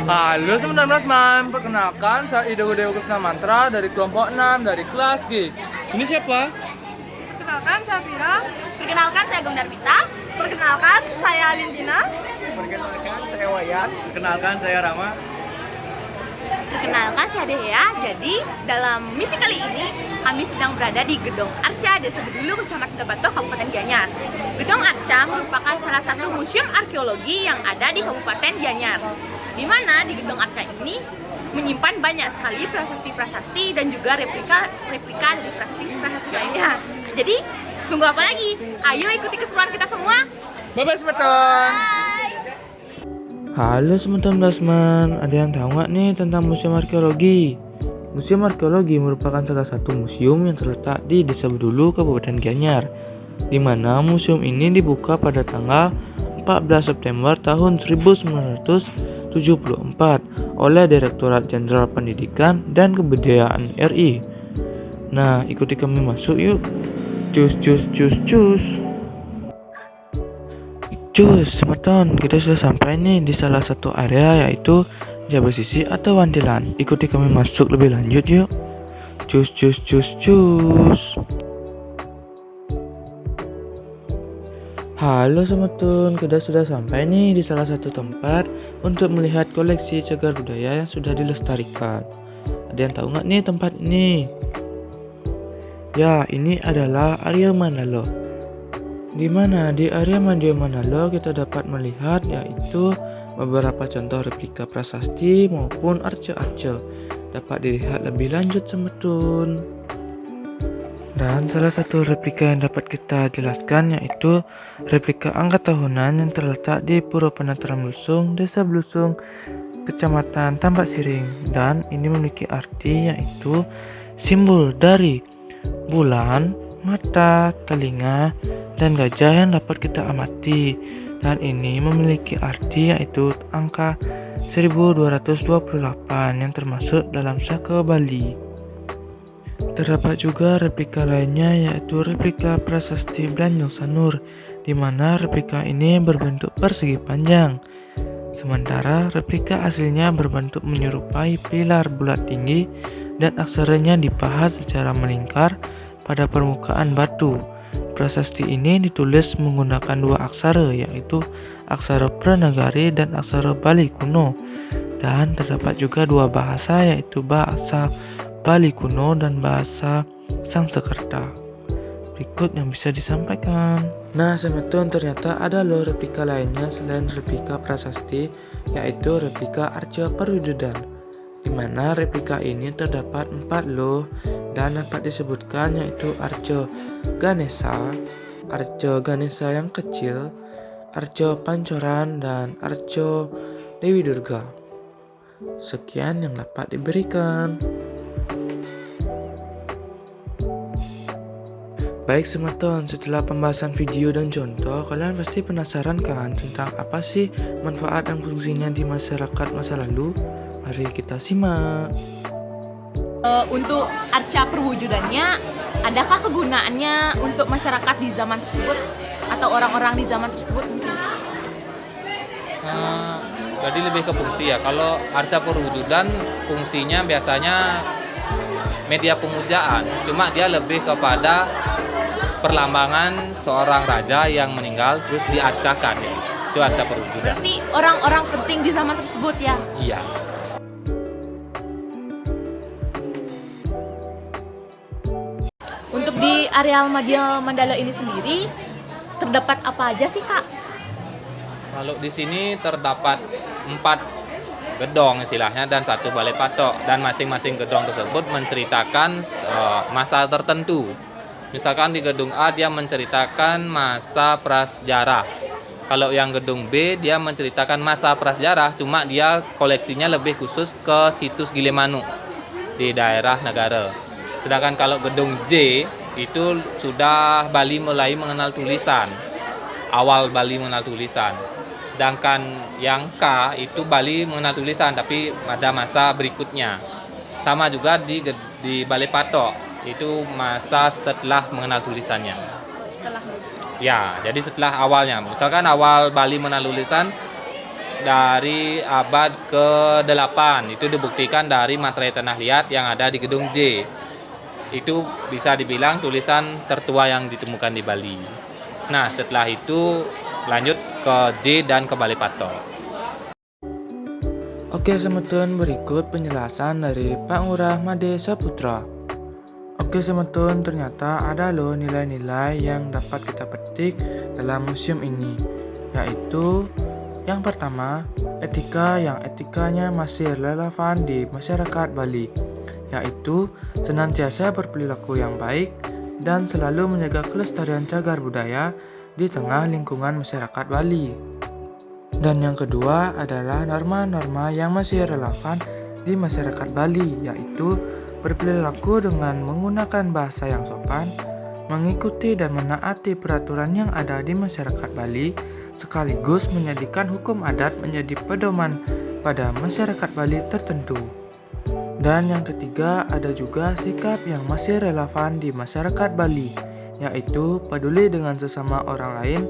Halo 19 perkenalkan saya Ido Dewa Kusna Mantra dari kelompok 6 dari kelas G. Ini siapa? Perkenalkan saya Vira. Perkenalkan saya Gondar Pita. Perkenalkan saya Lintina. Perkenalkan saya Wayan. Perkenalkan saya Rama. Perkenalkan saya Dea. Jadi dalam misi kali ini kami sedang berada di Gedung Arca Desa Bedulu, Kecamatan Dabato, Kabupaten Gianyar. Gedung Arca merupakan salah satu museum arkeologi yang ada di Kabupaten Gianyar. Di mana di Gedung Arca ini menyimpan banyak sekali prasasti-prasasti dan juga replika dari prasasti lainnya. Jadi tunggu apa lagi? Ayo ikuti keseruan kita semua. Bye-bye Semeton. Halo teman-teman, ada yang tahu nggak nih tentang Museum Arkeologi? Museum Arkeologi merupakan salah satu museum yang terletak di Desa Bedulu, Kabupaten Gianyar, di mana museum ini dibuka pada tanggal 14 September tahun 1974 oleh Direktorat Jenderal Pendidikan dan Kebudayaan RI. Nah, ikuti kami masuk yuk. Cus. Semeton, kita sudah sampai nih di salah satu area yaitu Jabar Sisi atau Wantilan. Ikuti kami masuk lebih lanjut yuk. Cus. Halo Semeton, kita sudah sampai nih di salah satu tempat untuk melihat koleksi cagar budaya yang sudah dilestarikan. Ada yang tahu nggak nih tempat ini? Ya, ini adalah area Manalo. Di mana di area Manalo kita dapat melihat yaitu beberapa contoh replika prasasti maupun arca-arca. Dapat dilihat lebih lanjut Semetun. Dan salah satu replika yang dapat kita jelaskan yaitu replika angka tahunan yang terletak di Pura Penataran Belusung, Desa Belusung, Kecamatan Tambak Siring. Dan ini memiliki arti yaitu simbol dari bulan, mata, telinga, dan gajah yang dapat kita amati. Dan ini memiliki arti yaitu angka 1228 yang termasuk dalam saka Bali. Terdapat juga replika lainnya yaitu replika prasasti Blanjong Sanur, di mana replika ini berbentuk persegi panjang. Sementara replika aslinya berbentuk menyerupai pilar bulat tinggi dan aksaranya dipahat secara melingkar pada permukaan batu. Prasasti ini ditulis menggunakan dua aksara yaitu aksara Pranagari dan aksara Bali kuno. Dan terdapat juga dua bahasa yaitu bahasa Bali kuno dan bahasa Sangsekerta. Berikut yang bisa disampaikan. Nah Semeton, ternyata ada loh replika lainnya selain replika prasasti yaitu replika Arca Perwujudan, di mana replika ini terdapat 4 loh dan dapat disebutkan yaitu Arca Ganesha yang kecil, Arca Pancoran, dan Arca Dewi Durga. Sekian yang dapat diberikan. Baik Semeton, setelah pembahasan video dan contoh, kalian pasti penasaran kan tentang apa sih manfaat dan fungsinya di masyarakat masa lalu? Mari kita simak. Untuk arca perwujudannya, adakah kegunaannya untuk masyarakat di zaman tersebut atau orang-orang di zaman tersebut mungkin? Jadi lebih ke fungsi ya. Kalau arca perwujudan fungsinya biasanya media pemujaan, cuma dia lebih kepada perlambangan seorang raja yang meninggal terus diarcakan ya. Itu arca perwujudan. Berarti orang-orang penting di zaman tersebut ya? Iya. Untuk di areal Media Mandala ini sendiri terdapat apa aja sih Kak? Kalau di sini terdapat 4 gedong istilahnya dan 1 balai patok, dan masing-masing gedong tersebut menceritakan masa tertentu. Misalkan di gedung A dia menceritakan masa prasejarah. Kalau yang gedung B dia menceritakan masa prasejarah, cuma dia koleksinya lebih khusus ke situs Gilimanuk di daerah Negara. Sedangkan kalau gedung J itu sudah Bali mulai mengenal tulisan. Awal Bali mengenal tulisan. Sedangkan yang K itu Bali mengenal tulisan tapi pada masa berikutnya. Sama juga di Balai Patok, itu masa setelah mengenal tulisannya. Setelah Ya, jadi setelah awalnya. Misalkan awal Bali mengenal tulisan dari abad ke-8. Itu dibuktikan dari materai tanah liat yang ada di gedung J. Itu bisa dibilang tulisan tertua yang ditemukan di Bali. Nah, setelah itu lanjut ke J dan ke Balai Patok. Oke semetun, berikut penjelasan dari Pak Ngurah Made Saputra. Oke semetun, ternyata ada loh nilai-nilai yang dapat kita petik dalam museum ini, yaitu yang pertama, etika yang etikanya masih relevan di masyarakat Bali, yaitu senantiasa berperilaku yang baik dan selalu menjaga kelestarian cagar budaya di tengah lingkungan masyarakat Bali. Dan yang kedua adalah norma-norma yang masih relevan di masyarakat Bali, yaitu berperilaku dengan menggunakan bahasa yang sopan, mengikuti dan menaati peraturan yang ada di masyarakat Bali, sekaligus menjadikan hukum adat menjadi pedoman pada masyarakat Bali tertentu. Dan yang ketiga ada juga sikap yang masih relevan di masyarakat Bali, yaitu peduli dengan sesama orang lain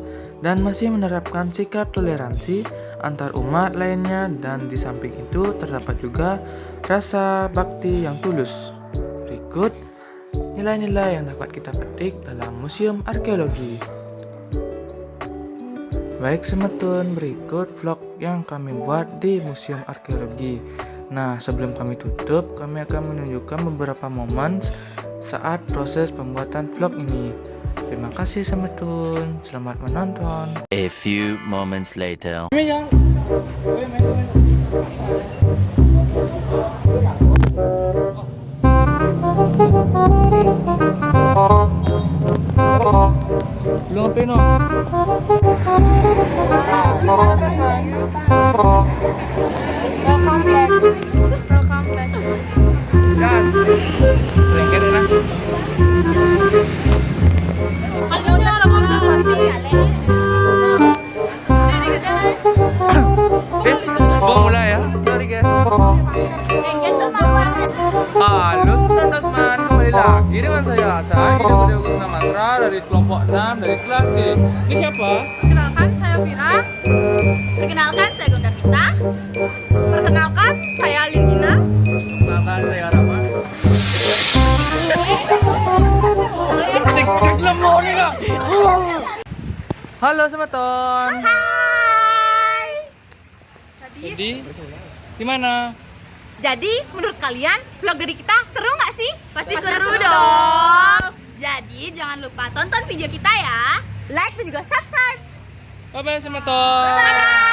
dan masih menerapkan sikap toleransi antar umat lainnya, dan di samping itu terdapat juga rasa bakti yang tulus. Berikut nilai-nilai yang dapat kita petik dalam Museum Arkeologi. Baik semetun, berikut vlog yang kami buat di Museum Arkeologi. Nah, sebelum kami tutup, kami akan menunjukkan beberapa momen saat proses pembuatan vlog ini. Terima kasih semetun, selamat menonton. A few moments later. Belum apa no? Welcome back. Dan lengket na. Gua mulai ya. Sorry guys. Halo 19-man, kembali lagi dengan saya Asa, Ida Gede Kusna Mantra dari kelompok 6 dari kelas G. Ini siapa? Perkenalkan, saya Vira. Perkenalkan, saya Gondar Mita. Perkenalkan, saya Lintina. Perkenalkan saya Rama. Halo semeton. Hai. Jadi gimana? Jadi, menurut kalian vlog dari kita seru nggak sih? Pasti seru seru dong. Jadi, jangan lupa tonton video kita ya. Like dan juga subscribe. Bye bye semeton. Bye.